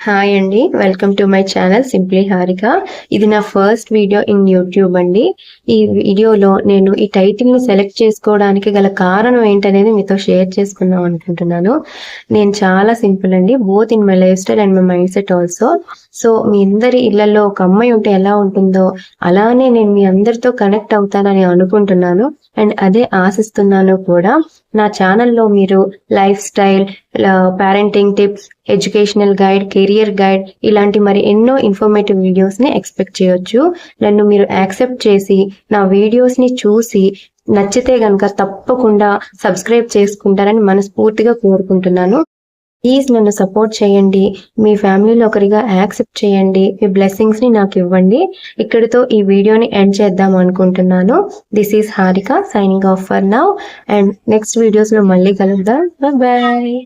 Hi అండి, welcome to my channel simply Harika. ఇది నా ఫస్ట్ వీడియో ఇన్ యూట్యూబ్ అండి. ఈ వీడియోలో నేను ఈ టైటిల్ ని సెలెక్ట్ చేసుకోవడానికి గల కారణం ఏంటనేది మీతో షేర్ చేసుకుందాం అనుకుంటున్నాను. నేను చాలా సింపుల్ అండి, both in my lifestyle and my mindset also. So మీ అందరి ఇళ్లలో ఒక అమ్మాయి ఉంటే ఎలా ఉంటుందో అలానే నేను మీ అందరితో కనెక్ట్ అవుతానని అనుకుంటున్నాను అండ్ అదే ఆశిస్తున్నాను కూడా. నా ఛానల్లో మీరు life style, parenting tips, educational guide, career guide ఇలాంటి మరి ఎన్నో ఇన్ఫర్మేటివ్ వీడియోస్ ని ఎక్స్పెక్ట్ చేయొచ్చు. నన్ను మీరు యాక్సెప్ట్ చేసి నా వీడియోస్ ని చూసి నచ్చితే గనక తప్పకుండా సబ్స్క్రైబ్ చేసుకుంటారని మనస్ఫూర్తిగా కోరుకుంటున్నాను. ప్లీజ్ నన్ను సపోర్ట్ చేయండి, మీ ఫ్యామిలీలో ఒకరిగా యాక్సెప్ట్ చేయండి, మీ బ్లెస్సింగ్స్ ని నాకు ఇవ్వండి. ఇక్కడితో ఈ వీడియోని ఎండ్ చేద్దాం అనుకుంటున్నాను. This is Harika signing off for now and next videos లో మళ్ళీ కలుద్దాం. బాయ్.